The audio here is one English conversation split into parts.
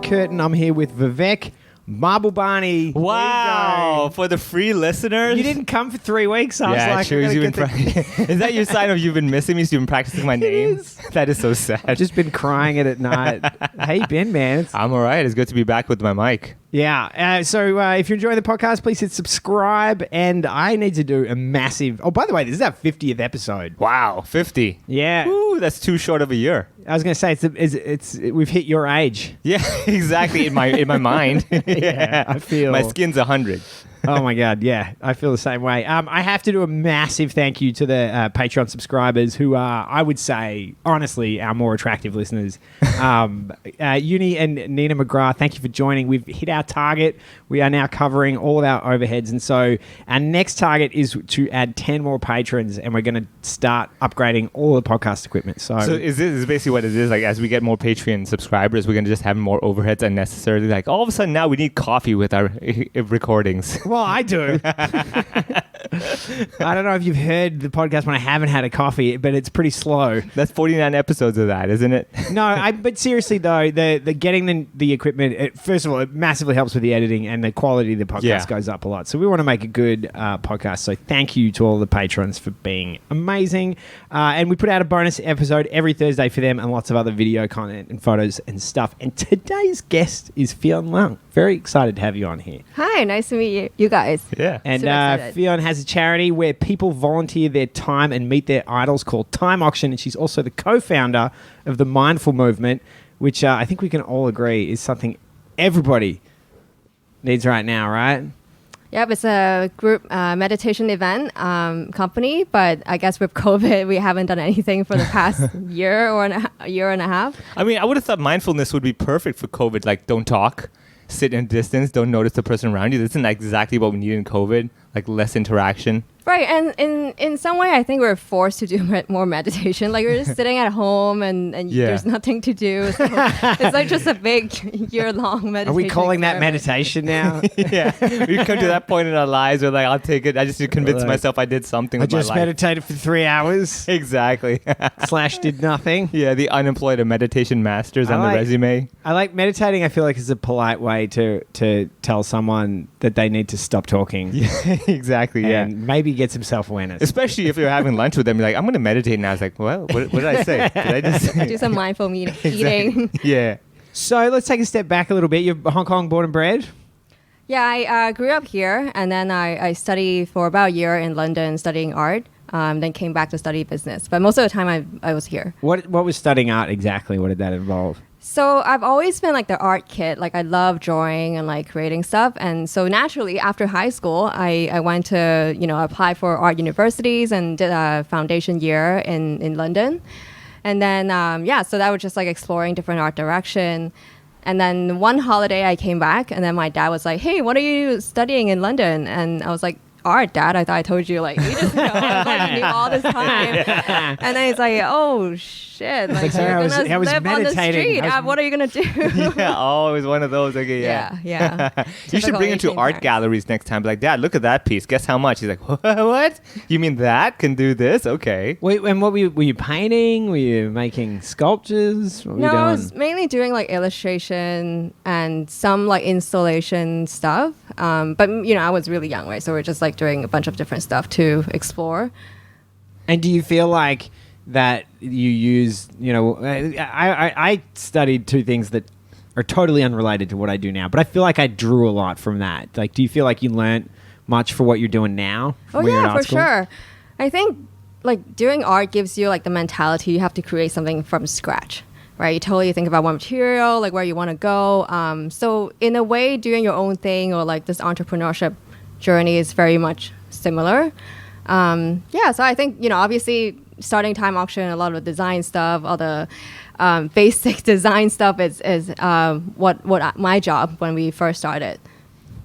Curtin, I'm here with Vivek, Marble Barney. Wow, for the free listeners. You didn't come for 3 weeks. I was like, is that your sign of you've been missing me? So you've been practicing my name? That is so sad. I've just been crying at night. How you been, man? I'm all right. It's good to be back with my mic. Yeah. So if you're enjoying the podcast, please hit subscribe. And I need to do a massive... Oh, by the way, this is our 50th episode. Wow, 50. Yeah. Ooh, that's too short of a year. I was going to say, it's we've hit your age. Yeah, exactly. In my mind. Yeah, I feel... My skin's 100. Oh my God, yeah, I feel the same way. I have to do a massive thank you to the Patreon subscribers who are, I would say, honestly, our more attractive listeners. Uni and Nina McGrath, thank you for joining. We've hit our target. We are now covering all of our overheads, and so our next target is to add 10 more patrons, and we're going to start upgrading all the podcast equipment. So is this basically what it is? Like, as we get more Patreon subscribers, we're going to just have more overheads unnecessarily. Like, all of a sudden now we need coffee with our recordings. Well, I do. I don't know if you've heard the podcast when I haven't had a coffee, but it's pretty slow. That's 49 episodes of that, isn't it? No, but seriously though, the getting the equipment, first of all, it massively helps with the editing and the quality of the podcast goes up a lot. So we want to make a good podcast. So thank you to all the patrons for being amazing. And we put out a bonus episode every Thursday for them and lots of other video content and photos and stuff. And today's guest is Fion Leung. Very excited to have you on here. Hi, nice to meet you guys. Yeah. And Fion has a charity where people volunteer their time and meet their idols called Time Auction. And she's also the co-founder of the Mindful Movement, which I think we can all agree is something everybody needs right now, right? Yep, it's a group meditation event company, but I guess with COVID, we haven't done anything for the past year and a half. I mean, I would have thought mindfulness would be perfect for COVID. Like, don't talk, sit in distance, don't notice the person around you. This isn't exactly what we need in COVID, like less interaction. Right, and in some way, I think we're forced to do more meditation. Like, we're just sitting at home and there's nothing to do. So it's like just a big year-long meditation. Are we calling that meditation now? Yeah, we've come to that point in our lives where, like, I'll take it. I just need to convince myself I did something with my life. I just meditated for 3 hours. Exactly. / did nothing. Yeah, the unemployed and meditation masters on the resume. I like meditating. I feel like it's a polite way to tell someone that they need to stop talking. Yeah, exactly, and maybe get some self-awareness. Especially if you're having lunch with them, you're like, I'm going to meditate now. I was like, well, what did I say? Did I just do some mindful eating? Yeah. So let's take a step back a little bit. You're Hong Kong born and bred? Yeah, I grew up here, and then I studied for about a year in London studying art. Then came back to study business. But most of the time I was here. What was studying art exactly? What did that involve? So I've always been like the art kid. Like, I love drawing and like creating stuff. And so naturally after high school, I went to, apply for art universities and did a foundation year in London. And then, so that was just like exploring different art direction. And then one holiday I came back and then my dad was like, hey, what are you studying in London? And I was like, art, Dad. I thought I told you, like, we just know, like, you knew all this time. Yeah. And then he's like, oh, shit. Like, you're going to live on the street. What are you going to do? Yeah, always one of those. Okay, yeah. You should bring him to art galleries next time. Be like, Dad, look at that piece. Guess how much? He's like, what? You mean that can do this? Okay. Wait, and what were you painting? Were you making sculptures? What were you doing? I was mainly doing, like, illustration and some, like, installation stuff. But, I was really young, right? So we're just, like, doing a bunch of different stuff to explore. And do you feel like that you use, I studied two things that are totally unrelated to what I do now, but I feel like I drew a lot from that. Like, do you feel like you learned much for what you're doing now? Oh, yeah, for sure. I think, like, doing art gives you, like, the mentality you have to create something from scratch, right? You totally think about one material, like, where you want to go. So in a way, doing your own thing or, like, this entrepreneurship journey is very much similar. So I think, obviously starting Time Auction, a lot of the design stuff, all the basic design stuff is what my job when we first started.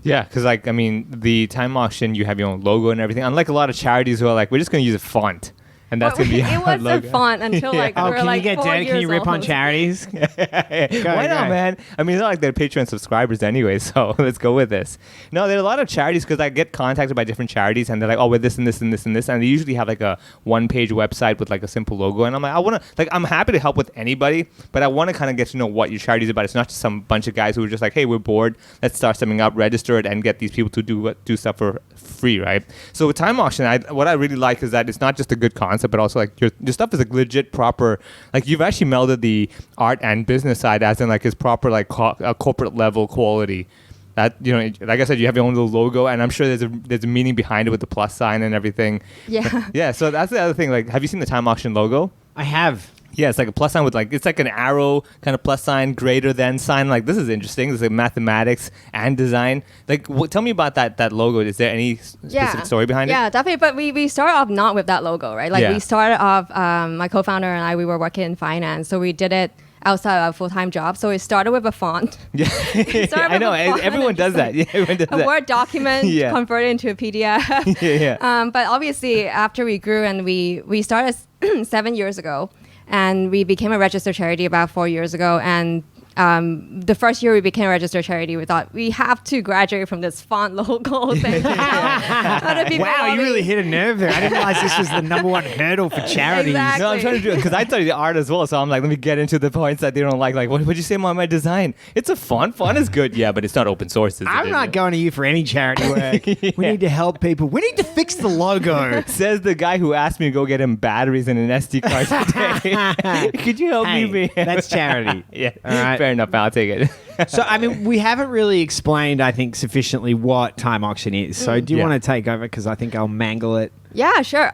Yeah, because, like, I mean, the Time Auction, you have your own logo and everything. Unlike a lot of charities who are like, we're just going to use a font And that's going to be it our wasn't logo. fun until like we Oh, were can like you get 4 dirty? Can years you rip on old. charities? Why not, go. man? I mean, it's not like they're Patreon subscribers anyway, so let's go with this. No, there are a lot of charities because I get contacted by different charities and they're like, oh, we're this and this and this and this. And they usually have like a one-page website with like a simple logo. And I'm like, I'm happy to help with anybody, but I want to kind of get to know what your charity is about. It's not just some bunch of guys who are just like, hey, we're bored. Let's start something up, register it, and get these people to do stuff for free, right? So with Time Auction, what I really like is that it's not just a good concept, but also like your stuff is like legit, proper. Like you've actually melded the art and business side, as in like it's proper like corporate level quality. That, you know, like I said, you have your own little logo, and I'm sure there's a meaning behind it with the plus sign and everything. Yeah. Yeah. So that's the other thing. Like, have you seen the Time Auction logo? I have. Yeah, it's like a plus sign with like, it's like an arrow kind of plus sign, greater than sign. Like, this is interesting. This is like mathematics and design. Like, tell me about that logo. Is there any specific story behind it? Yeah, definitely. But we started off not with that logo, right? Like we started off, my co-founder and I, we were working in finance. So we did it outside of our full-time job. So it started with a font. Yeah, I know. Everyone does that. Yeah, everyone does a that. Word document converted into a PDF. Yeah. But obviously, after we grew and we started 7 years ago, and we became a registered charity about 4 years ago. And the first year we became a registered charity, we thought we have to graduate from this font logo thing. Wow, you really hit a nerve there. I didn't realize this was the number one hurdle for charities. Exactly. No, I'm trying to do it because I studied art as well. So I'm like, let me get into the points that they don't like. Like, what would you say about my design? It's a font. Font is good, yeah, but it's not open source. I'm not going to you for any charity work. We need to help people. We need to fix the logo. Says the guy who asked me to go get him batteries and an SD card today. Could you help me? That's charity. Yeah, all right. Fair enough. I'll take it. So, I mean, we haven't really explained, I think, sufficiently what Time Auction is. So, do you want to take over? Because I think I'll mangle it. Yeah, sure.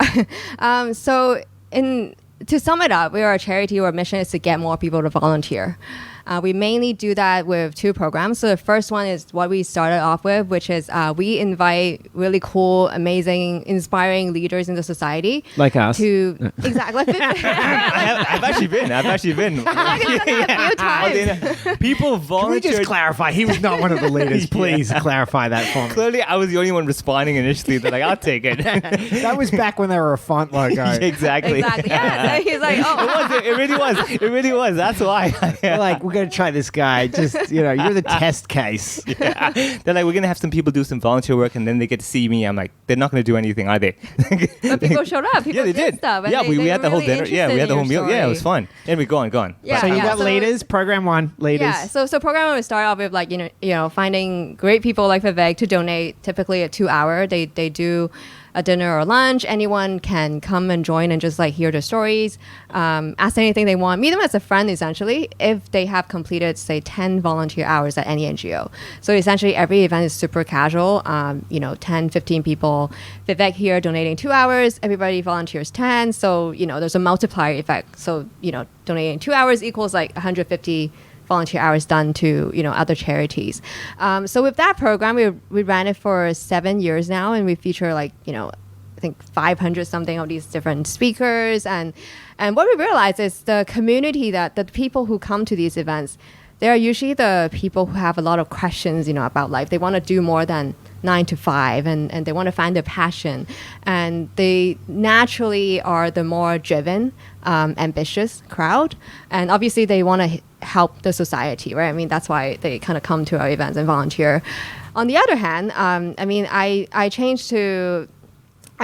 To sum it up, we are a charity. Our mission is to get more people to volunteer. We mainly do that with two programs. So the first one is what we started off with, which is we invite really cool, amazing, inspiring leaders in the society. Like us. Exactly. I've actually been. A few times. People Can we volunteered. just clarify? He was not one of the leaders. Please clarify that for me. Clearly, I was the only one responding initially. They're like, I'll take it. That was back when they were a font logo. Exactly. Yeah. So he's like, oh. It really was. It really was. That's why. They're like, we're going to try this guy. Just, you're the test case. Yeah. They're like, we're going to have some people do some volunteer work and then they get to see me. I'm like, they're not going to do anything, are they? But people showed up. People they did. Stuff, yeah, we had the whole really dinner. Yeah, we had the whole meal. story. Yeah, it was fun. Anyway, go on. Yeah. So you got leaders, program one, leaders. Yeah, so program one, we start off with like, finding great people like Vivek to donate typically a 2 hour. They do a dinner or lunch. Anyone can come and join and just like hear their stories, ask anything they want, meet them as a friend essentially if they have completed say 10 volunteer hours at any NGO. So essentially every event is super casual, 10, 15 people. Vivek here donating 2 hours, everybody volunteers 10. So, there's a multiplier effect. So, donating 2 hours equals like 150 volunteer hours done to other charities. So with that program, we ran it for 7 years now, and we feature I think 500 something of these different speakers. And what we realized is the community, that the people who come to these events, they are usually the people who have a lot of questions about life. They want to do more than 9 to 5, and they want to find their passion, and they naturally are the more driven, ambitious crowd, and obviously they want to help the society, right? I mean, that's why they kind of come to our events and volunteer. On the other hand, I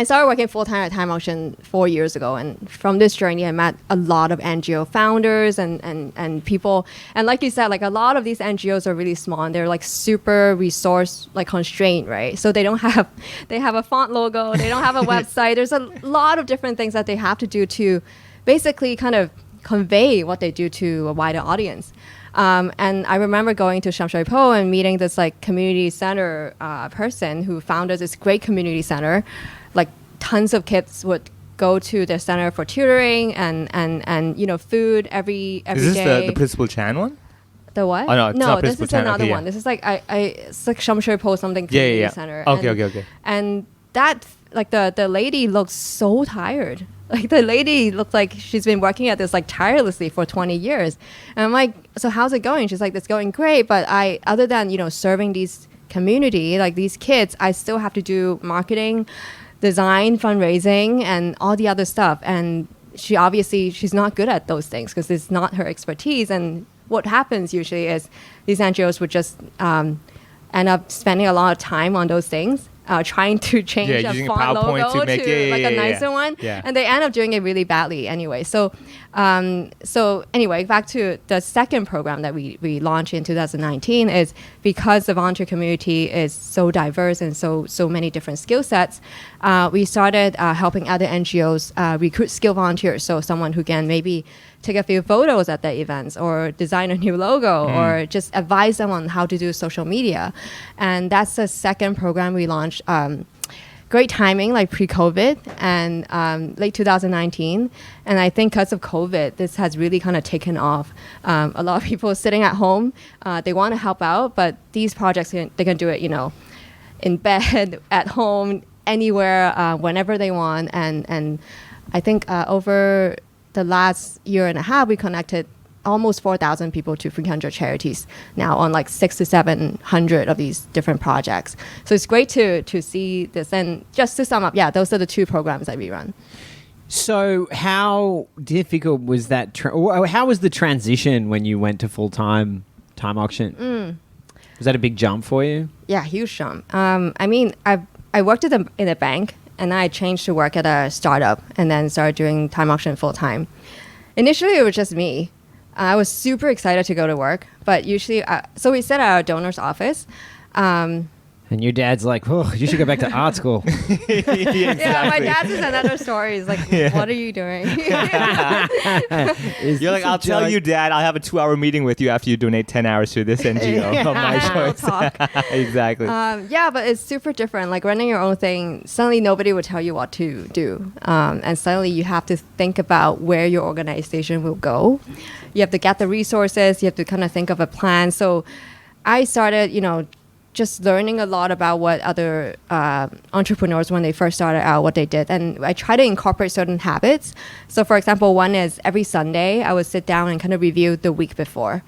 started working full-time at Time Auction 4 years ago, and from this journey I met a lot of NGO founders and people, and like you said, like a lot of these NGOs are really small and they're like super resource constrained, right? So they have a font logo, they don't have a website, there's a lot of different things that they have to do to basically kind of convey what they do to a wider audience. And I remember going to Shamshui Po and meeting this like community center person who founded this great community center. Like tons of kids would go to their center for tutoring and food every day. Is this the Principal Chan one? The what? Oh, no, it's not this Principal is Chan. another Okay, one. This is like it's like Shamshui Po something community center. Okay. And that like the lady looked so tired. Like the lady looked like she's been working at this like tirelessly for 20 years. And I'm like, so how's it going? She's like, it's going great. But other than, serving these community, like these kids, I still have to do marketing, design, fundraising, and all the other stuff. And she's not good at those things because it's not her expertise. And what happens usually is these NGOs would just end up spending a lot of time on those things, trying to change a font logo to a nicer one, and they end up doing it really badly anyway. So anyway, back to the second program that we launched in 2019 is because the volunteer community is so diverse and so many different skill sets. We started helping other NGOs recruit skilled volunteers, so someone who can maybe take a few photos at the events or design a new logo or just advise them on how to do social media. And that's the second program we launched. Great timing, like pre-COVID and late 2019. And I think because of COVID, this has really kind of taken off. A lot of people sitting at home, they want to help out, but these projects, they can do it, in bed, at home, anywhere, whenever they want. And I think over the last year and a half, we connected almost 4,000 people to 300 charities now on like 600 to 700 of these different projects. So it's great to see this. And just to sum up, those are the two programs that we run. So how difficult was that? How was the transition when you went to full-time time auction? Was that a big jump for you? Yeah, huge jump. I mean, I worked in a bank, and I changed to work at a startup and then started doing time auction full-time. Initially, it was just me. I was super excited to go to work, but usually, so we sit at our donor's office. And your dad's like, oh, you should go back to art school. Yeah, my dad's is another story. He's like, what are you doing? You're like, I'll tell you, Dad, I'll have a 2-hour meeting with you after you donate 10 hours to this NGO of my choice. Exactly. But it's super different. Like running your own thing, suddenly nobody will tell you what to do. And suddenly you have to think about where your organization will go. You have to get the resources. You have to kind of think of a plan. So I started, just learning a lot about what other entrepreneurs, when they first started out, what they did. And I try to incorporate certain habits. So for example, one is every Sunday, I would sit down and kind of review the week before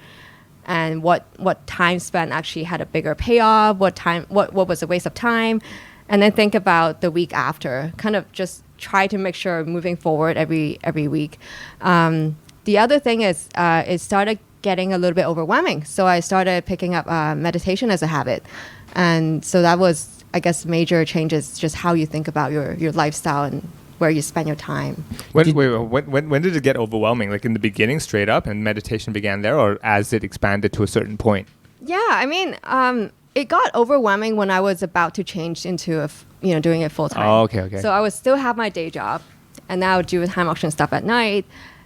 and what time spent actually had a bigger payoff, what was a waste of time, and then think about the week after, kind of just try to make sure moving forward every week. The other thing is it started getting a little bit overwhelming. So I started picking up meditation as a habit. And so that was, I guess, major changes, just how you think about your lifestyle and where you spend your time. When did it get overwhelming? Like in the beginning, straight up, and meditation began there, or as it expanded to a certain point? Yeah, I mean, it got overwhelming when I was about to change into doing it full time. Oh, okay. So I would still have my day job, and now I would do time auction stuff at night.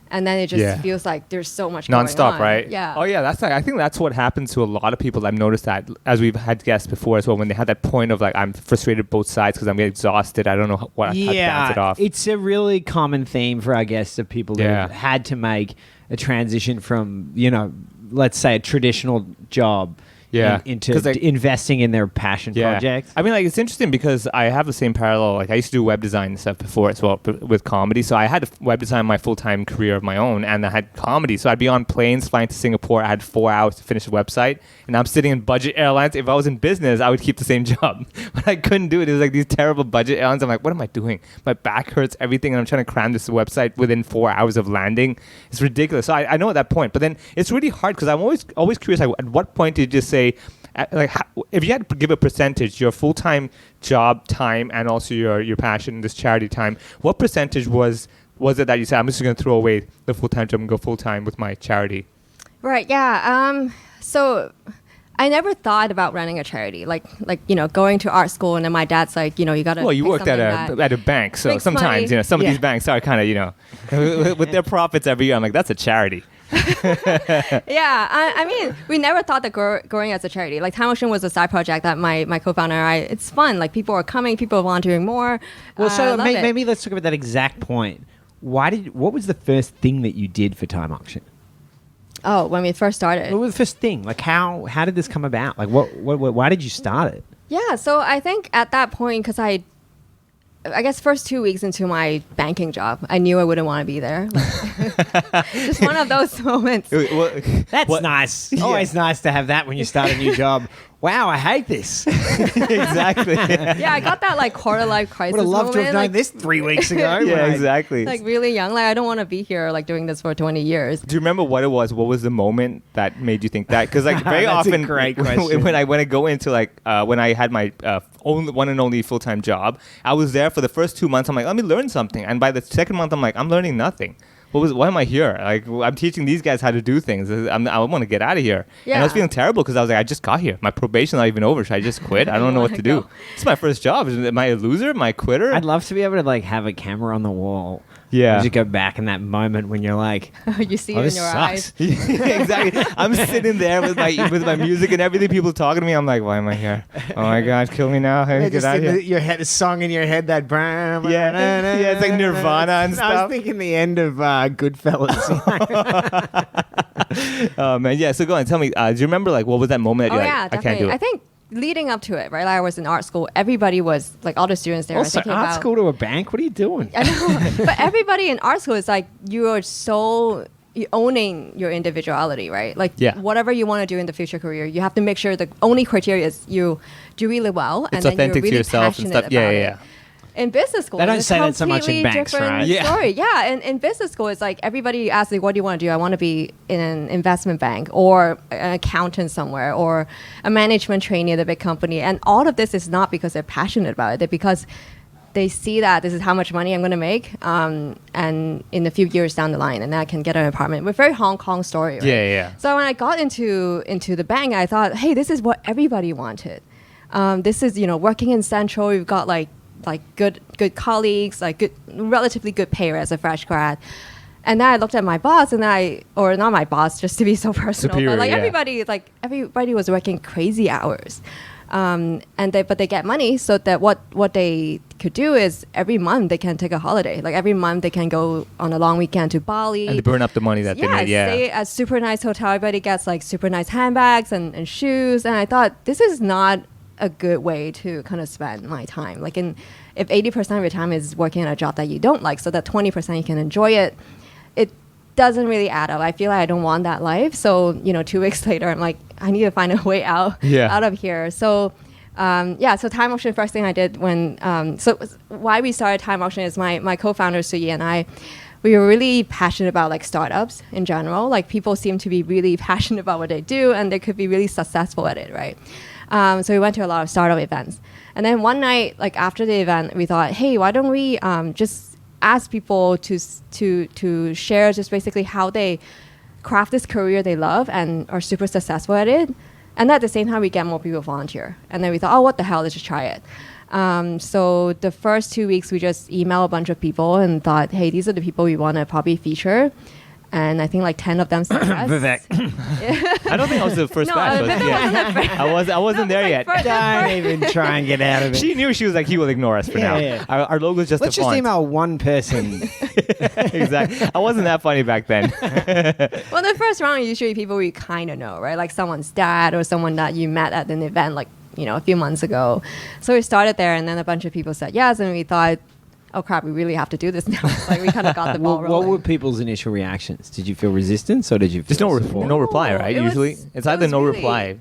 And then it just feels like there's so much non-stop, going on. Right? Yeah. Oh, yeah. I think that's what happens to a lot of people. I've noticed that, as we've had guests before as well, when they had that point of like, I'm frustrated both sides because I'm getting exhausted. I don't know how to bounce it off. It's a really common theme for our guests of people that have had to make a transition from, let's say a traditional job. Into investing in their passion projects. I mean, like, it's interesting because I have the same parallel. Like, I used to do web design and stuff before as well with comedy. So I had web design my full-time career of my own, and I had comedy. So I'd be on planes flying to Singapore. I had 4 hours to finish a website, and I'm sitting in budget airlines. If I was in business, I would keep the same job, but I couldn't do it. It was like these terrible budget airlines. I'm like, what am I doing? My back hurts, everything, and I'm trying to cram this website within 4 hours of landing. It's ridiculous. So I know at that point, but then it's really hard because I'm always curious. Like, at what point did you just say, if you had to give a percentage, your full-time job time and also your passion, this charity time, what percentage was it that you said, I'm just going to throw away the full-time job and go full-time with my charity? Right, yeah. So I never thought about running a charity, like going to art school, and then my dad's like, you got to. Well, you worked at a bank, so sometimes some of these banks are kind of with their profits every year. I'm like, that's a charity. I mean, we never thought that growing as a charity, like Time Auction was a side project that my co-founder and I, it's fun. Like people are coming, people are volunteering more. Well, so maybe let's talk about that exact point. What was the first thing that you did for Time Auction? Oh, when we first started. What was the first thing? Like how did this come about? Like why did you start it? Yeah, so I think at that point, because I guess first 2 weeks into my banking job, I knew I wouldn't want to be there. Just one of those moments. That's nice. Always nice to have that when you start a new job. wow, I hate this. Exactly. Yeah, I got that like quarter life crisis. Would have loved to have known moment, this 3 weeks ago. Yeah, exactly. Like really young. Like I don't want to be here like doing this for 20 years. Do you remember what it was? What was the moment that made you think that? Because like very That's a often, great question. when I go into like when I had my one and only full-time job, I was there for the first 2 months. I'm like, let me learn something, and by the second month, I'm like, I'm learning nothing. Why am I here? Like, I'm teaching these guys how to do things. I want to get out of here. And I was Yeah. feeling terrible because I was like, I just got here. My probation's not even over. Should I just quit? I don't know what to do. go. It's my first job. Am I a loser? Am I a quitter? I'd love to be able to like have a camera on the wall. Yeah. Just go back in that moment when you're like, You see oh, it in this your sucks. eyes. Exactly. I'm sitting there with my music and everything. People talking to me. I'm like, why am I here? Oh my God, kill me now. Hey, Yeah, get just out of in here. your head, a song in your head that Yeah, it's like Nirvana and I stuff. was thinking the end of Goodfellas. Oh man, yeah. So go on, tell me. Do you remember like what was that moment that Oh you're yeah, like, I definitely. can't do it? I think leading up to it, right? Like I was in art school. Everybody was like all the students there. were Also, thinking art about, school to a bank? What are you doing? I know, but everybody in art school is like you are so owning your individuality, right? Like Yeah. whatever you want to do in the future career, you have to make sure the only criteria is you do really well It's and then authentic you're to really yourself and passionate stuff. about Yeah, it. yeah. In business school, They don't it's say that so much in completely banks, different right? Yeah. Story. Yeah, and in business school, it's like everybody asks, like, what do you want to do? I want to be in an investment bank or an accountant somewhere or a management trainee at a big company. And all of this is not because they're passionate about it, they're because they see that this is how much money I'm going to make, and in a few years down the line, and then I can get an apartment. With very Hong Kong story, right? Yeah. So when I got into the bank, I thought, hey, this is what everybody wanted. This is working in Central. We've got like good colleagues, like good, relatively good pay as a fresh grad. And then I looked at my boss, and or not my boss, just to be so personal, Superior, but like yeah. everybody was working crazy hours, but they get money, so that what they could do is every month they can take a holiday. Like every month they can go on a long weekend to Bali. And they burn up the money that they made. Yeah. Stay at super nice hotel. Everybody gets like super nice handbags and shoes. And I thought this is not a good way to kind of spend my time. Like if 80% of your time is working at a job that you don't like, so that 20% you can enjoy it, it doesn't really add up. I feel like I don't want that life. So 2 weeks later, I'm like, I need to find a way out of here. So so Time Auction, first thing I did why we started Time Auction is my co-founder Suyi and I, we were really passionate about like startups in general. Like people seem to be really passionate about what they do and they could be really successful at it, right? So we went to a lot of startup events. And then one night, like after the event, we thought, hey, why don't we just ask people to share just basically how they craft this career they love and are super successful at it. And at the same time, we get more people volunteer. And then we thought, oh, what the hell, let's just try it. So the first 2 weeks, we just emailed a bunch of people and thought, hey, these are the people we want to probably feature. And I think like 10 of them said yes. Vivek. I don't think I was the first batch. But yeah. I wasn't there yet. Don't even try and get out of it. She knew. She was like, he will ignore us for now. Yeah. Our logo's just Let's a just font. email one person. Exactly. I wasn't that funny back then. Well, the first round, usually people you kind of know, right? Like someone's dad or someone that you met at an event like, a few months ago. So we started there and then a bunch of people said yes. And we thought, oh crap, we really have to do this now. Like we kind of got the ball rolling. What were people's initial reactions? Did you feel resistance or did you feel There's support? no reply, right? it was- Usually. It's it either was no really- reply.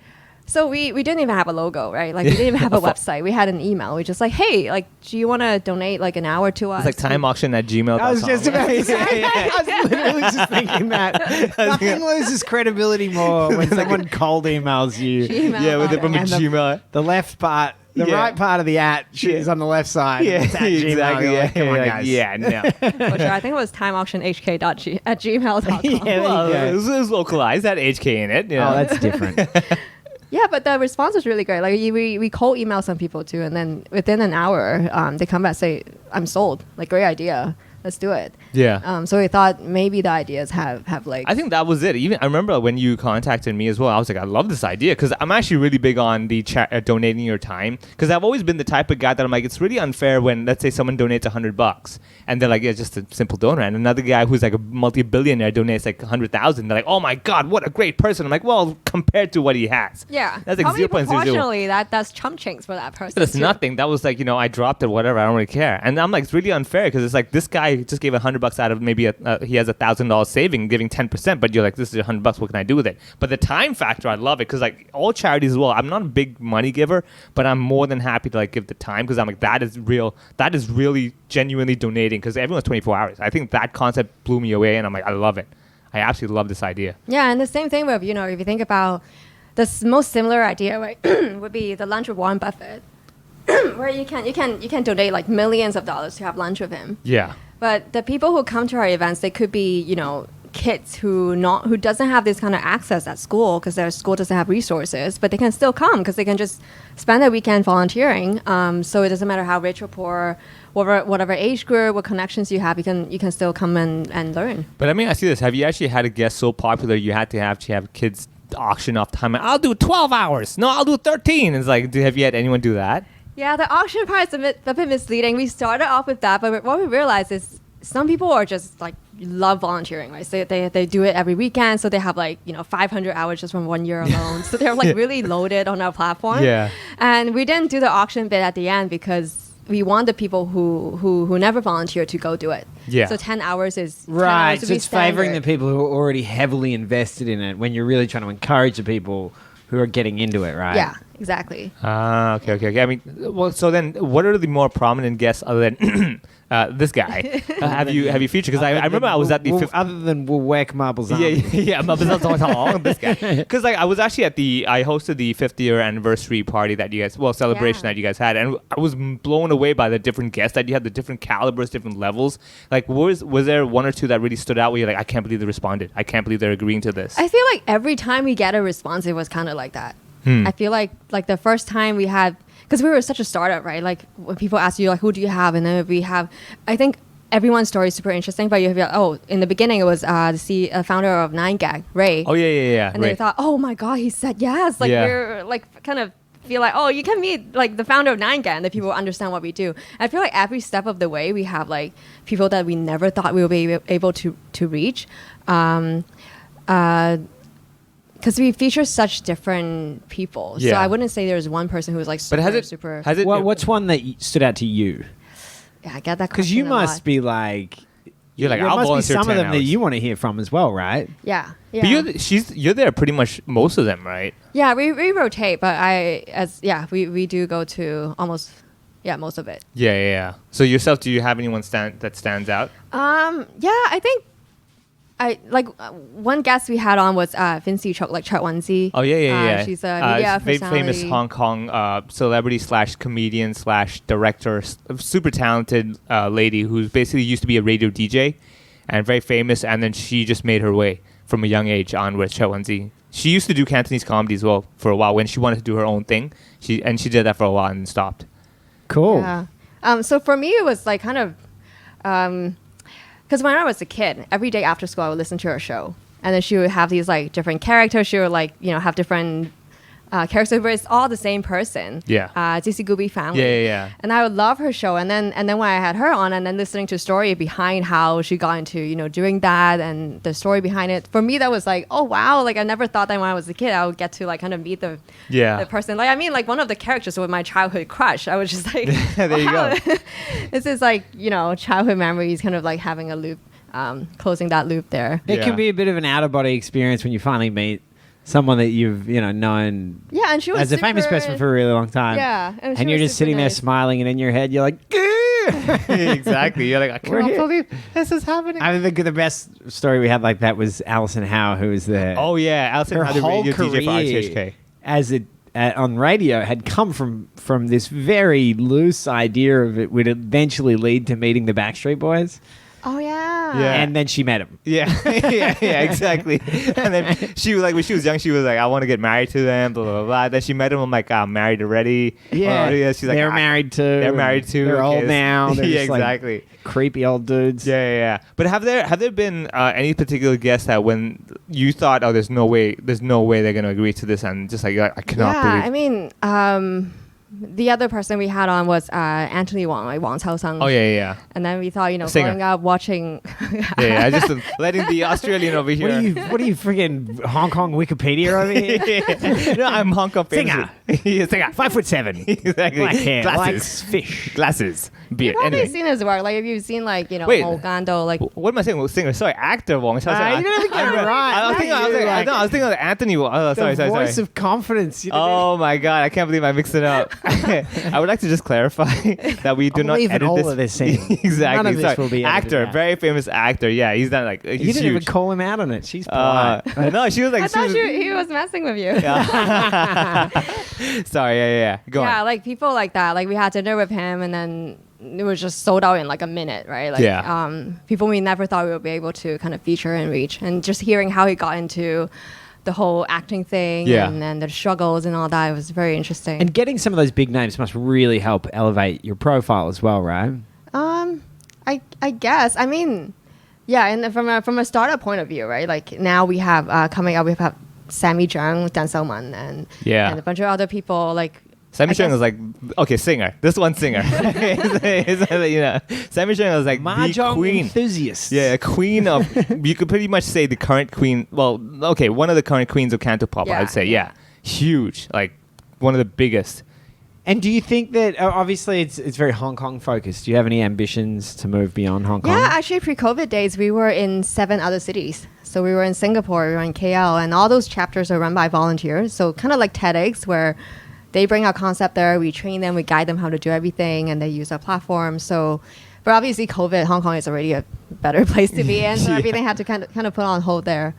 So we didn't even have a logo, right? Like we didn't even have a website. We had an email. We just like, hey, like, do you want to donate like an hour to us? It's like timeauction@gmail.com. I was just about to say, I was literally just thinking that. Nothing loses credibility more when someone cold emails you. Gmail. Yeah, with it from a And Gmail. The left part, the Yeah. right part of the at is on the left side. Yeah, It's at Gmail. exactly. You're Yeah, like, come on, Like, guys. yeah, no. For sure. I think it was timeauctionhk.gmail.com. Yeah, there you Well, go. it was localized. That HK in it. You know? Oh, that's different. Yeah, but the response was really great. Like we cold email some people too, and then within an hour, they come back and say, "I'm sold. Like great idea. Let's do it." Yeah. So we thought maybe the ideas have like. I think that was it. Even I remember when you contacted me as well. I was like, I love this idea because I'm actually really big on the donating your time. Because I've always been the type of guy that I'm like, it's really unfair when let's say someone donates $100 and they're like, yeah, just a simple donor, and another guy who's like a multi-billionaire donates like 100,000. They're like, oh my god, what a great person. I'm like, well, compared to what he has, Yeah, that's like probably 0.00. proportionally that's chump chanks for that person. But it's too. nothing. That was like, I dropped it, whatever. I don't really care. And I'm like, it's really unfair because it's like this guy guy just gave $100 out of maybe he has $1,000 saving, giving 10%, but you're like, this is $100. What can I do with it? But the time factor, I love it because like all charities as well. I'm not a big money giver, but I'm more than happy to like give the time because I'm like that is real. That is really genuinely donating because everyone's 24 hours. I think that concept blew me away, and I'm like, I love it. I absolutely love this idea. Yeah, and the same thing with if you think about the most similar idea, right, would be the lunch with Warren Buffett. Where you can donate like millions of dollars to have lunch with him. Yeah. But the people who come to our events, they could be, kids who doesn't have this kind of access at school because their school doesn't have resources, but they can still come because they can just spend their weekend volunteering. So it doesn't matter how rich or poor, whatever age group, what connections you have, you can still come and learn. But let me ask you this: have you actually had a guest so popular you had to have kids auction off time? I'll do 12 hours. No, I'll do 13. It's like, have you had anyone do that? Yeah, the auction part is a bit misleading. We started off with that, but what we realized is some people are just like love volunteering, right? So they do it every weekend, so they have like 500 hours just from 1 year alone. So they're like really loaded on our platform. Yeah. And we didn't do the auction bit at the end because we want the people who never volunteer to go do it. Yeah. So 10 hours is 10 Right, hours to so be it's favouring the standard. people who are already heavily invested in it when you're really trying to encourage the people who are getting into it, right? Yeah, exactly. Okay. I mean, well, so then what are the more prominent guests other than this guy? Have you featured? Because I remember I was at the... other than we'll whack marbles on. Yeah. This guy. Because like I was actually I hosted the 50th year anniversary party that you guys, celebration Yeah. that you guys had, and I was blown away by the different guests that you had, the different calibers, different levels. Like, was there one or two that really stood out where you're like, I can't believe they responded. I can't believe they're agreeing to this. I feel like every time we get a response, it was kind of like that. I feel like the first time we had, because we were such a startup, right? Like when people ask you like, who do you have? And then we have, I think everyone's story is super interesting, but you have, in the beginning it was the founder of 9gag, Ray. Oh yeah. And they thought, oh my God, he said yes. Like we're like kind of feel like, oh, you can meet like the founder of 9gag and the people understand what we do. I feel like every step of the way we have like people that we never thought we would be able to reach. Because we feature such different people, so Yeah. I wouldn't say there's one person who was like super, super. Has it? What's one that stood out to you? Yeah, I get that Because question you a must lot. be like... You're like, there I'll must be volunteer some of 10 them that hours. you want to hear from as well, right? Yeah. But you're there pretty much most of them, right? Yeah, we rotate, but we do go to almost most of it. Yeah. So yourself, do you have anyone that stands out? I think one guest we had on was Vinci Chok, like Chart Onesie. Oh yeah. She's a media very personality. famous Hong Kong celebrity / comedian / director, super talented lady who basically used to be a radio DJ and very famous, and then she just made her way from a young age onwards. Chart Onesie. She used to do Cantonese comedy as well for a while when she wanted to do her own thing. She did that for a while and then stopped. Cool. Yeah. So for me, it was like kind of, because when I was a kid, every day after school, I would listen to her show. And then she would have these like different characters. She would like, have different characters, but it's all the same person. Yeah. JC Gooby family. Yeah. And I would love her show. And then when I had her on and then listening to the story behind how she got into, doing that and the story behind it, for me, that was like, oh, wow. Like I never thought that when I was a kid, I would get to like kind of meet the person. Like, I mean, like one of the characters was my childhood crush. I was just like, there you go. This is like, childhood memories kind of like having a loop, closing that loop there. It Yeah. can be a bit of an out-of-body experience when you finally meet someone that you've known Yeah, and she was as a famous person for a really long time. Yeah, and she and you're was just super sitting there nice. smiling, and in your head you're like, Exactly. You're like, I We're can't here. believe this is happening. I think the best story we had like that was Alison Howe, who was the Oh yeah, Alison her had the whole radio DJ for career RTHK. as on radio had come from this very loose idea of it would eventually lead to meeting the Backstreet Boys, Oh yeah. Yeah. and then she met him. Yeah, exactly. And then she was like, when she was young, she was like, I want to get married to them, blah, blah, blah. Then she met him, I'm like, I'm married already. She's like, they're married too. They're married too. They're old Okay. now. They're Yeah, just, like, exactly. creepy old dudes. Yeah. But have there been any particular guests that when you thought, oh, there's no way they're gonna agree to this, and just like I cannot believe. I mean, the other person we had on was Anthony Wong, like Wang Cao Sung. Oh yeah. And then we thought, Singer. growing up watching. Yeah. I just letting the Australian over here. What are you freaking Hong Kong Wikipedia over here? No, I'm Hong Kong famous. Singer. He's like 5'7", exactly. black hair, Glasses. likes fish. Glasses. You've Beard. probably Anyway. seen his work. Like, if you've seen, like, you know, Wait. Mogando, like, What am I saying? Well, singer. Sorry, actor Wong. You didn't get it right. I was thinking of Anthony Wong. Oh, sorry. The voice of confidence. You know? Oh my god! I can't believe I mixed it up. I would like to just clarify that we do I'm not leaving edit all this. of this in. Exactly. None of this Sorry. will be edited actor, out. very famous actor. Yeah, he's done like he's You didn't even huge. call him out on it. She's polite. No, she was like. I thought she was- he was messing with you. Sorry. Yeah. Go Yeah, on. like people like that. Like, we had dinner with him, and then it was just sold out in like a minute, right? Like, Yeah. People we never thought we would be able to kind of feature and reach, and just hearing how he got into the whole acting thing, Yeah. and then the struggles and all that, it was very interesting. And getting some of those big names must really help elevate your profile as well, right? I guess. I mean, yeah, and from a startup point of view, right? Like, now we have coming up, we have Sammy Zhang, Dan Selman, and a bunch of other people. Like, Sammy I Chung guess- was like, okay, singer. This one singer. You know, Sammy Chung was like the Mahjong queen. enthusiast. Yeah, queen of. You could pretty much say the current queen. Well, okay, one of the current queens of Cantopop. Yeah, I'd say, yeah. huge, like one of the biggest. And do you think that obviously it's very Hong Kong focused? Do you have any ambitions to move beyond Hong Kong? Yeah, actually, pre-COVID days, we were in 7 other cities. So we were in Singapore, we were in KL, and all those chapters are run by volunteers. So kind of like TEDx, where they bring our concept there, we train them, we guide them how to do everything, and they use our platform. So, but obviously, COVID, Hong Kong is already a better place to be in, so Yeah. everything had to kind of put on hold there.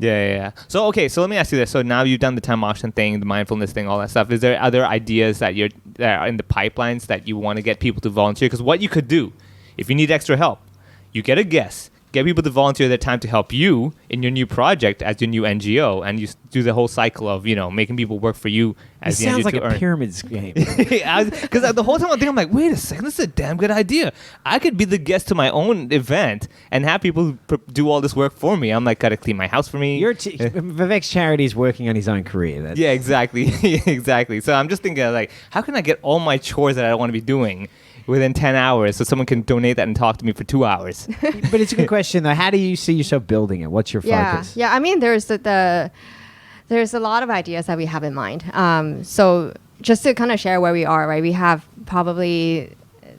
Yeah. So okay, so let me ask you this. So now you've done the time auction thing, the mindfulness thing, all that stuff. Is there other ideas that are in the pipelines that you want to get people to volunteer? Because what you could do, if you need extra help, you get a guest, get people to volunteer their time to help you in your new project as your new NGO, and you do the whole cycle of making people work for you It as the sounds NGO like to a earn. pyramid scheme. Because the whole time I'm like, wait a second, this is a damn good idea. I could be the guest to my own event and have people do all this work for me. I'm like, gotta clean my house for me. Vivek's charity is working on his own career. That's, Yeah, exactly. Exactly. So I'm just thinking, like, how can I get all my chores that I want to be doing within 10 hours so someone can donate that and talk to me for 2 hours? But it's a good question though. How do you see yourself building it? What's your focus? Yeah. I mean, there's there's a lot of ideas that we have in mind. So just to kind of share where we are, right? We have probably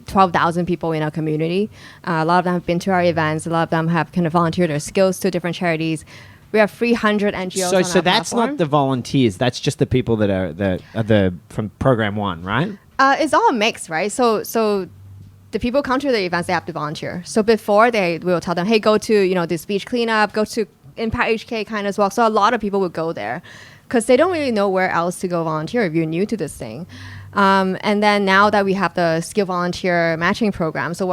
12,000 people in our community. A lot of them have been to our events. A lot of them have kind of volunteered their skills to different charities. We have 300 NGOs on So our that's platform. not the volunteers. That's just the people that are the from program 1, right? It's all mixed, right? So the people come to the events, they have to volunteer. So before we will tell them, hey, go to this beach cleanup, go to Impact HK kind of walk. So a lot of people would go there because they don't really know where else to go volunteer if you're new to this thing. And then now that we have the skill volunteer matching program, so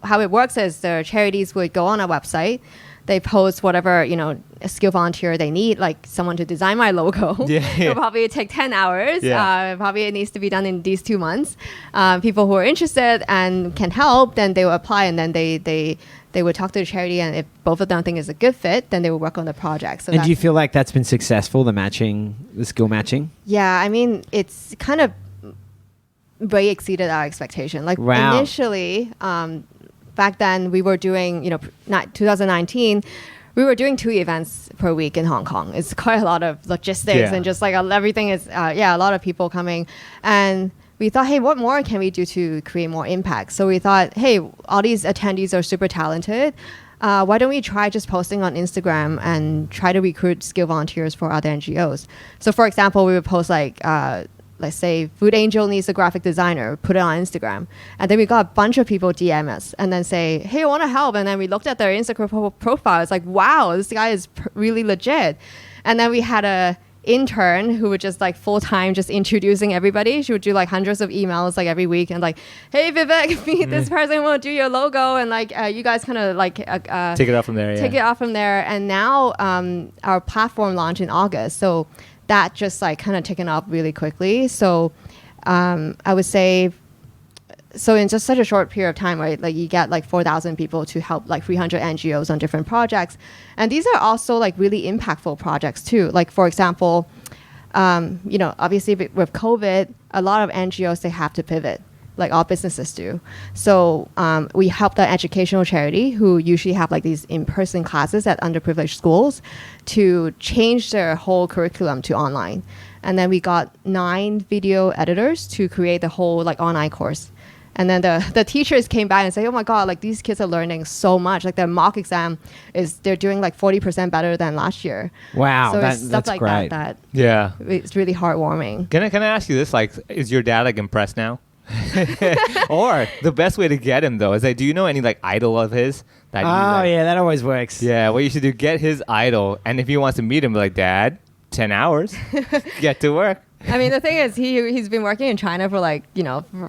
how it works is the charities would go on our website. They post whatever, a skill volunteer they need, like someone to design my logo. Yeah. It'll probably take 10 hours. Yeah. Probably it needs to be done in these 2 months. People who are interested and can help, then they will apply, and then they would talk to the charity, and if both of them think it's a good fit, then they will work on the project. So And do you feel like that's been successful, the skill matching? Yeah, I mean, it's kind of way exceeded our expectation. Like Wow. initially, back then we were doing, 2019, we were doing 2 events per week in Hong Kong. It's quite a lot of logistics Yeah. and just like everything is, a lot of people coming. And we thought, hey, what more can we do to create more impact? So we thought, hey, all these attendees are super talented. Why don't we try just posting on Instagram and try to recruit skill volunteers for other NGOs? So for example, we would post like, let's say Food Angel needs a graphic designer, put it on Instagram. And then we got a bunch of people DM us and then say, hey, I want to help. And then we looked at their Instagram profile. It's like, wow, this guy is really legit. And then we had a intern who would just like full-time just introducing everybody. She would do like hundreds of emails like every week and like, hey Vivek, meet this person, want to do your logo, and like you guys kind of like Take it off from there. take it off from there. And now our platform launched in August, so that just like kind of taken off really quickly. So I would say, so in just such a short period of time, right, like you get like 4,000 people to help like 300 NGOs on different projects. And these are also like really impactful projects too. Like for example, obviously with COVID, a lot of NGOs, they have to pivot, like all businesses do. So we helped an educational charity who usually have like these in-person classes at underprivileged schools to change their whole curriculum to online. And then we got 9 video editors to create the whole like online course. And then the teachers came back and say, oh my God, like these kids are learning so much. Like their mock exam they're doing like 40% better than last year. Wow, So it's stuff that's like great. that Yeah. it's really heartwarming. Can I ask you this? Like, is your dad like impressed now? Or the best way to get him though is like, do you know any like idol of his that? Yeah, that always works. Yeah, what you should do, get his idol, and if he wants to meet him, be like, Dad, 10 hours, get to work. I mean, the thing is, he's been working in China for like,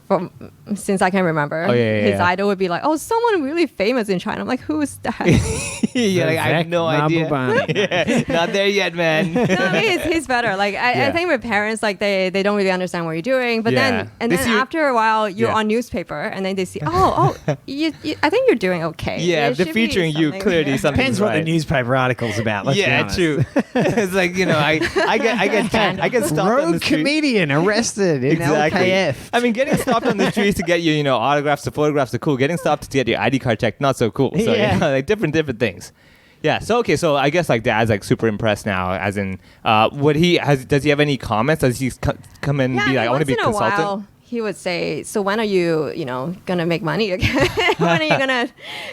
from since I can remember. Oh, yeah, His yeah. idol would be like, oh, someone really famous in China. I'm like, who is that? Yeah, like, I have no idea. idea. Not there yet, man. No, I mean, he's better. Like, I Yeah. think with parents, like they don't really understand what you're doing. But Yeah. then They see you- after a while, you're Yeah. on newspaper, and then they see, you, I think you're doing okay. Yeah, There if they're should be featuring you, something clearly here. something. Depends what the Right. newspaper article's about. Let's be Yeah, honest. true. It's like, I get stopped on Rogue the street. comedian arrested in LKF. I mean, getting stopped on the streets to get you, autographs, the photographs are cool. Getting stopped to get your ID card checked, not so cool. So Yeah. like different things. Yeah. So okay. So I guess like Dad's like super impressed now. As in, does he have any comments? Does he come in and be like, I want to be a once in a consultant? while, he would say, so when are you, gonna make money again? When are you gonna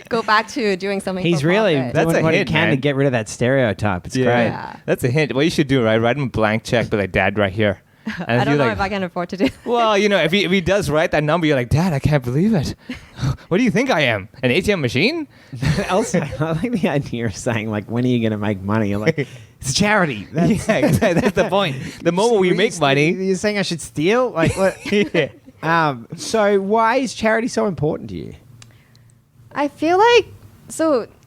go back to doing something? He's for really profit? That's doing a what hint, he can to man. get rid of that stereotype. It's great. Yeah. That's a hint. What you should do, right? Write him a blank check, be like, Dad, right here. And I don't you're know like, if I can afford to do. well, if he does write that number, you're like, Dad, I can't believe it. What do you think I am? An ATM machine? Also, I like the idea of saying, like, when are you going to make money? You're like, it's a charity. That's, Yeah, exactly. That's the point. The moment we make money. You're saying I should steal? Like, what? Yeah. So why is charity so important to you? I feel like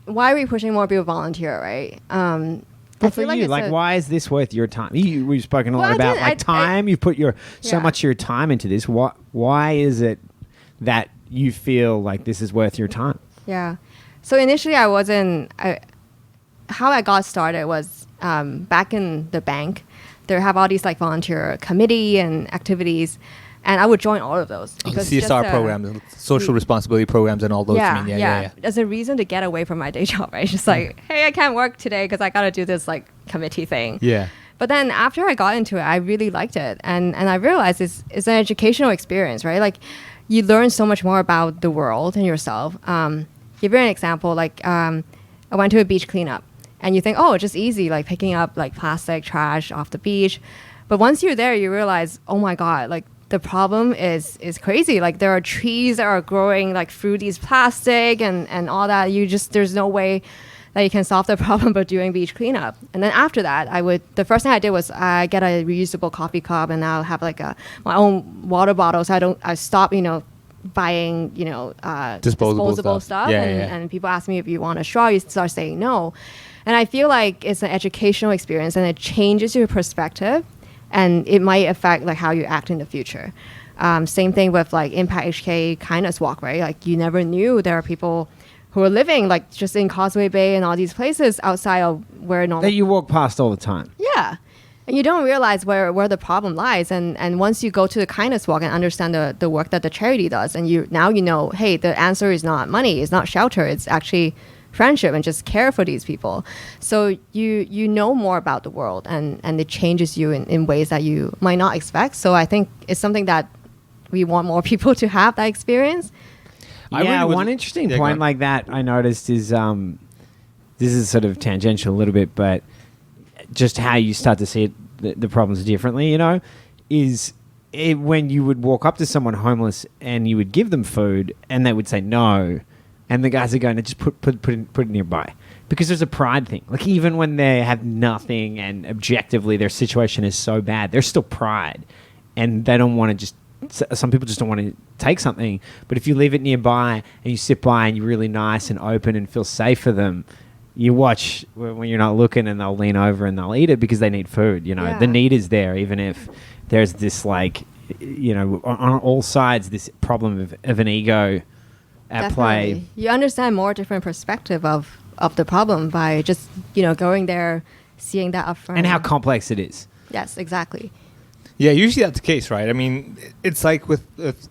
why are we pushing more people to volunteer, right? I But for feel like you, it's like, why is this worth your time? We've spoken a lot Well, I about didn't- like time. You've put so Yeah. much of your time into this. Why is it that you feel like this is worth your time? Yeah. So initially, how I got started was back in the bank. They have all these like volunteer committee and activities, and I would join all of those because CSR just, programs, social responsibility programs, and all those. Yeah, you mean? Yeah. As a reason to get away from my day job, right? Just like, hey, I can't work today because I got to do this like committee thing. Yeah. But then after I got into it, I really liked it, and I realized it's an educational experience, right? Like, you learn so much more about the world and yourself. Give you an example, like I went to a beach cleanup, and you think, oh, it's just easy, like picking up like plastic trash off the beach. But once you're there, you realize, oh my God, like the problem is crazy. Like there are trees that are growing like through these plastic and all that. There's no way that you can solve the problem by doing beach cleanup. And then after that, the first thing I did was I get a reusable coffee cup, and I'll have like my own water bottle. So I stop, buying, disposable stuff. Yeah, and, yeah. and people ask me if you want a straw, you start saying no. And I feel like it's an educational experience, and it changes your perspective, and it might affect like how you act in the future. Same thing with like Impact HK Kindness Walk, right? Like you never knew there are people who are living like just in Causeway Bay and all these places outside of where normal. That you walk past all the time. Yeah. And you don't realize where the problem lies. And once you go to the kindness walk and understand the work that the charity does, and you know, hey, the answer is not money, it's not shelter, it's actually friendship and just care for these people. So you know more about the world, and it changes you in ways that you might not expect. So I think it's something that we want more people to have that experience. Yeah, would- one interesting Yeah, go point on. like that I noticed is this is sort of tangential a little bit, but just how you start to see the problems differently, is when you would walk up to someone homeless and you would give them food and they would say no, and the guys are going to just put it nearby. Because there's a pride thing. Like even when they have nothing and objectively their situation is so bad, there's still pride. And they don't want to some people just don't want to take something. But if you leave it nearby and you sit by and you're really nice and open and feel safe for them, you watch when you're not looking and they'll lean over and they'll eat it because they need food. Yeah. The need is there, even if there's this like, on all sides, this problem of an ego at play. Definitely. You understand more different perspective of the problem by just, going there, seeing that upfront. And how complex it is. Yes, exactly. Yeah, usually that's the case, right? I mean, it's like with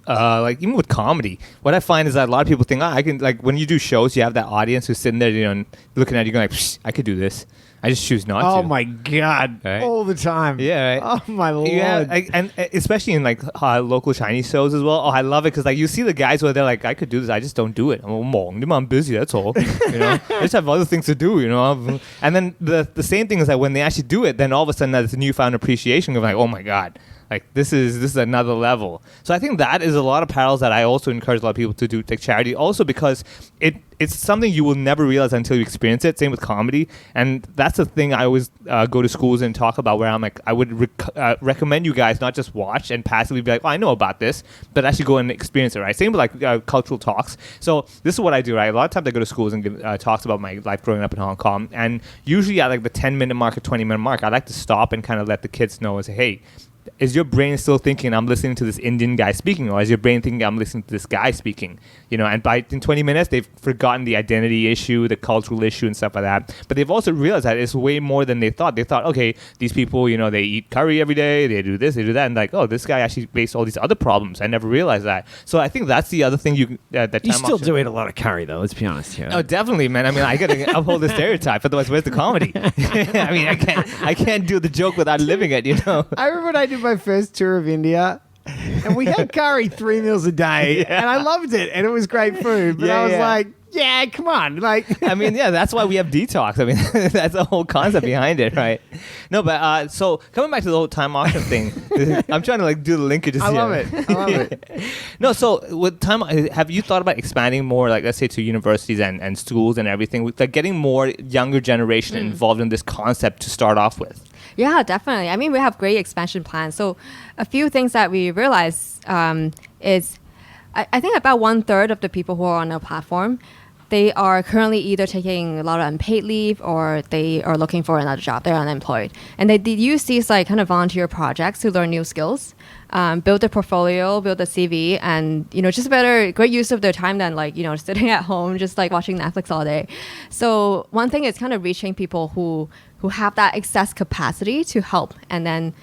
like even with comedy, what I find is that a lot of people think, I can, like when you do shows, you have that audience who's sitting there, and looking at you going like, I could do this. I just choose not to. Oh my God. Right? All the time. Yeah. Right? Oh my Lord. Yeah, and especially in like local Chinese shows as well. Oh, I love it because like you see the guys where they're like, I could do this, I just don't do it. I'm busy. That's all. You know, I just have other things to do. You know, and then the same thing is that when they actually do it, then all of a sudden there's a newfound appreciation of like, oh my God. Like this is another level. So I think that is a lot of parallels that I also encourage a lot of people to do, like charity, also because it's something you will never realize until you experience it. Same with comedy, and that's the thing I always go to schools and talk about. Where I'm like, I would recommend you guys not just watch and passively be like, oh, I know about this, but actually go and experience it. Right? Same with like cultural talks. So this is what I do. Right? A lot of times I go to schools and give talks about my life growing up in Hong Kong, and usually at like the 10-minute mark or 20-minute mark, I like to stop and kind of let the kids know and say, hey, is your brain still thinking I'm listening to this Indian guy speaking, or is your brain thinking I'm listening to this guy speaking? You know, and in 20 minutes they've forgotten the identity issue, the cultural issue, and stuff like that. But they've also realized that it's way more than they thought. They thought, okay, these people, you know, they eat curry every day, they do this, they do that, and like, oh, this guy actually faced all these other problems. I never realized that. So I think that's the other thing you still do eat a lot of curry though. Let's be honest here. Oh, definitely, man. I mean, I gotta uphold the stereotype. Otherwise, where's the comedy? I mean, I can't do the joke without living it. You know. I remember when I did my first tour of India, and we had curry 3 meals a day, and I loved it, and it was great food. But I was like, yeah, come on, like. I mean, yeah, that's why we have detox. I mean, that's the whole concept behind it, right? No, but so coming back to the whole time auction thing, I'm trying to like do the linkages. I love it. No, so with time, have you thought about expanding more, like let's say to universities and schools and everything, with like getting more younger generation involved in this concept to start off with? Yeah, definitely. I mean, we have great expansion plans. So a few things that we realized is I think about 1/3 of the people who are on our platform, they are currently either taking a lot of unpaid leave or they are looking for another job. They're unemployed. And they use these like kind of volunteer projects to learn new skills, build a portfolio, build a CV, and, you know, just great use of their time than like, you know, sitting at home, just like watching Netflix all day. So one thing is kind of reaching people who have that excess capacity to help. And then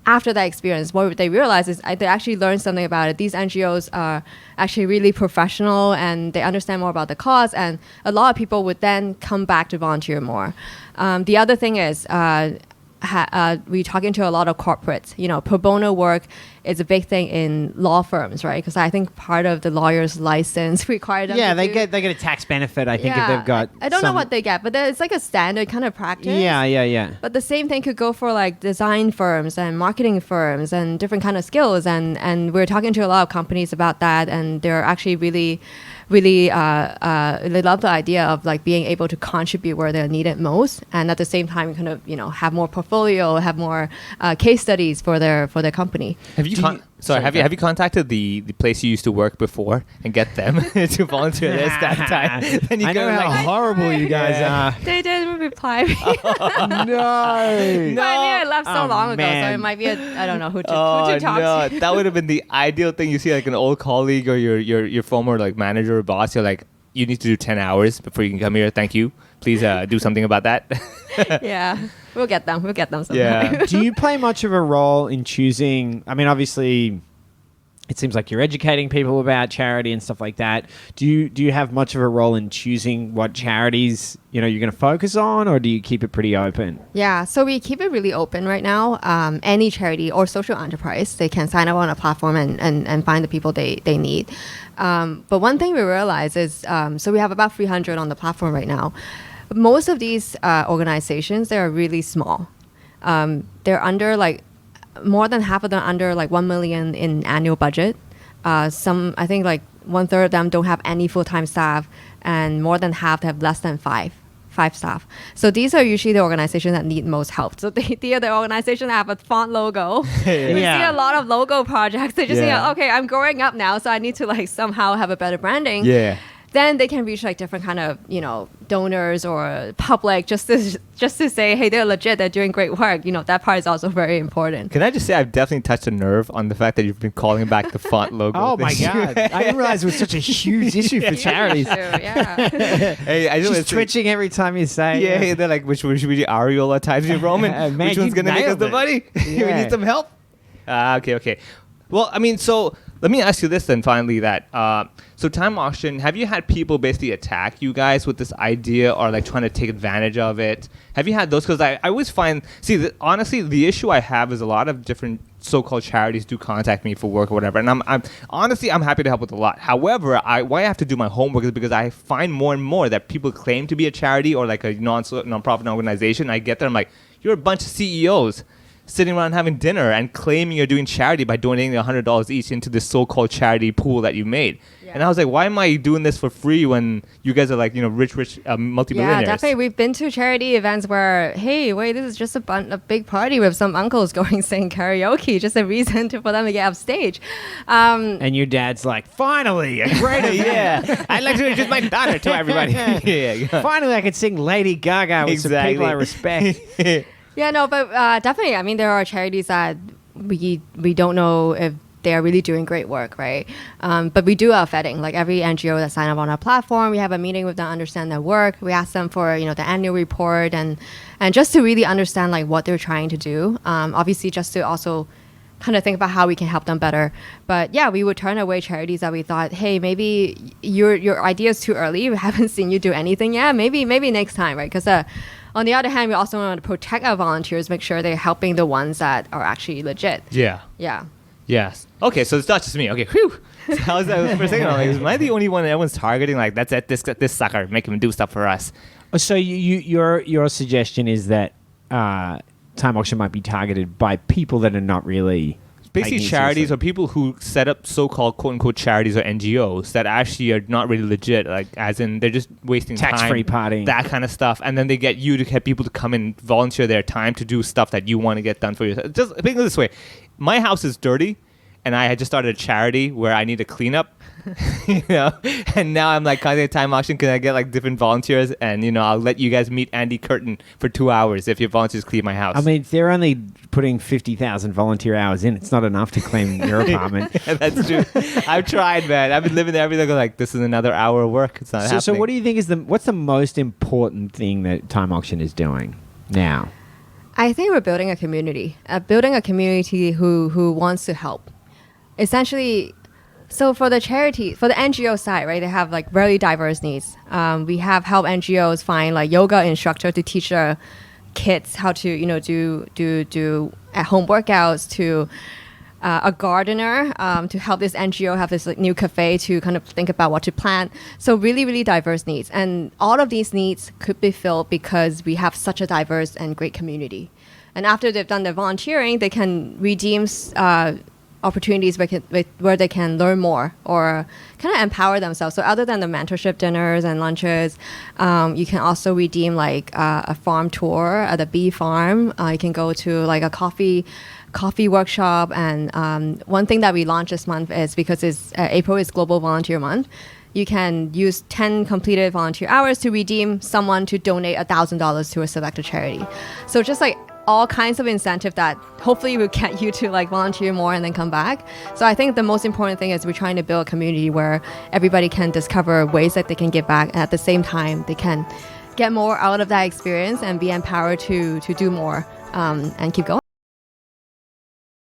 after that experience, what they realize is they actually learn something about it. These NGOs are actually really professional and they understand more about the cause, and a lot of people would then come back to volunteer more. The other thing is we're talking to a lot of corporates. You know, pro bono work is a big thing in law firms, right? Because I think part of the lawyer's license required them. Yeah, they get a tax benefit. I think if they've got. I don't know what they get, but it's like a standard kind of practice. Yeah. But the same thing could go for like design firms and marketing firms and different kind of skills. And we're talking to a lot of companies about that, and they're actually really they love the idea of like being able to contribute where they're needed most, and at the same time kind of, you know, have more portfolio, have more case studies for their company. Have you have you contacted the place you used to work before and get them to volunteer this that time? Then I know how horrible you guys are. They didn't reply me. No. But I mean, I left so long ago, so it might be I don't know who to talk to. That would have been the ideal thing. You see like an old colleague or your former like manager or boss, you're like, you need to do 10 hours before you can come here. Thank you. Please do something about that. Yeah, we'll get them sometime. Yeah. Do you play much of a role in choosing? I mean, obviously, it seems like you're educating people about charity and stuff like that. Do you have much of a role in choosing what charities, you know, you're going to focus on, or do you keep it pretty open? Yeah, so we keep it really open right now. Any charity or social enterprise, they can sign up on a platform and find the people they need. But one thing we realize is, so we have about 300 on the platform right now. Most of these organizations, they are really small. They're under like, more than half of them under like 1 million in annual budget. Some, I think like 1/3 of them don't have any full-time staff, and more than half have less than five staff. So these are usually the organizations that need most help. So they are the organizations that have a font logo. We see a lot of logo projects. They just think, okay, I'm growing up now, so I need to like somehow have a better branding. Yeah. Then they can reach like different kind of, you know, donors or public just to say, hey, they're legit, they're doing great work. You know, that part is also very important. Can I just say I've definitely touched a nerve on the fact that you've been calling back the font logo. Oh my God. I didn't realize it was such a huge issue for charities. Yeah. Hey, I She's twitching every time you say it. Yeah, they're like, which should we do, Areola Times New Roman? Man, which one's going to make us the money? We need some help. Okay. Well, I mean, so let me ask you this then finally that, so Time Auction, have you had people basically attack you guys with this idea or like trying to take advantage of it? Have you had those? Because I always find, honestly, the issue I have is a lot of different so-called charities do contact me for work or whatever. And I'm honestly, I'm happy to help with a lot. However, why I have to do my homework is because I find more and more that people claim to be a charity or like a non-profit organization. I get there, I'm like, you're a bunch of CEOs sitting around having dinner and claiming you're doing charity by donating $100 each into this so-called charity pool that you made. Yeah. And I was like, why am I doing this for free when you guys are like, rich multi-billionaires? Yeah, definitely. We've been to charity events where, hey, wait, this is just a big party with some uncles going sing karaoke, just a reason for them to get off stage. And your dad's like, finally, a great event. Yeah, I'd like to introduce my daughter to everybody. Yeah. Finally, I could sing Lady Gaga with some people I respect. Yeah, no, but definitely. I mean, there are charities that we don't know if they are really doing great work, right? But we do our vetting. Like every NGO that sign up on our platform, we have a meeting with them, understand their work. We ask them for the annual report and just to really understand like what they're trying to do. Obviously, just to also kind of think about how we can help them better. But yeah, we would turn away charities that we thought, hey, maybe your idea is too early. We haven't seen you do anything yet. Maybe next time, right? Because on the other hand, we also want to protect our volunteers, make sure they're helping the ones that are actually legit. Yeah. Yeah. Yes. Okay, so it's not just me. Okay, whew. So I was for a second, I'm like, am I the only one that everyone's targeting? Like, that's it, this sucker, make him do stuff for us. So your suggestion is that Time Auction might be targeted by people that are not really... Basically charities or people who set up so-called quote-unquote charities or NGOs that actually are not really legit, like as in they're just wasting tax-free time, partying, that kind of stuff, and then they get people to come and volunteer their time to do stuff that you want to get done for yourself. Just think of it this way, my house is dirty and I had just started a charity where I need a cleanup. And now I'm like contacting Time Auction, can I get like different volunteers, and I'll let you guys meet Andy Curtin for 2 hours if your volunteers clean my house. I mean, they're only putting 50,000 volunteer hours in. It's not enough to clean your apartment. That's true. I've tried, man. I've been living there every day like, this is another hour of work. It's not happening. So what do you think is what's the most important thing that Time Auction is doing now? I think we're building a community who wants to help. Essentially, so for the NGO side, right, they have like very diverse needs. We have helped NGOs find like yoga instructor to teach their kids how to do at home workouts, to a gardener to help this NGO have this like new cafe to kind of think about what to plant. So really, really diverse needs, and all of these needs could be filled because we have such a diverse and great community. And after they've done their volunteering, they can redeem opportunities where they can learn more or kind of empower themselves. So other than the mentorship dinners and lunches, you can also redeem like a farm tour at a bee farm. You can go to like a coffee workshop. And one thing that we launched this month is because April is Global Volunteer Month. You can use 10 completed volunteer hours to redeem someone to donate $1,000 to a selected charity. So just like all kinds of incentive that hopefully will get you to like volunteer more and then come back. So I think the most important thing is we're trying to build a community where everybody can discover ways that they can give back, and at the same time they can get more out of that experience and be empowered to do more and keep going.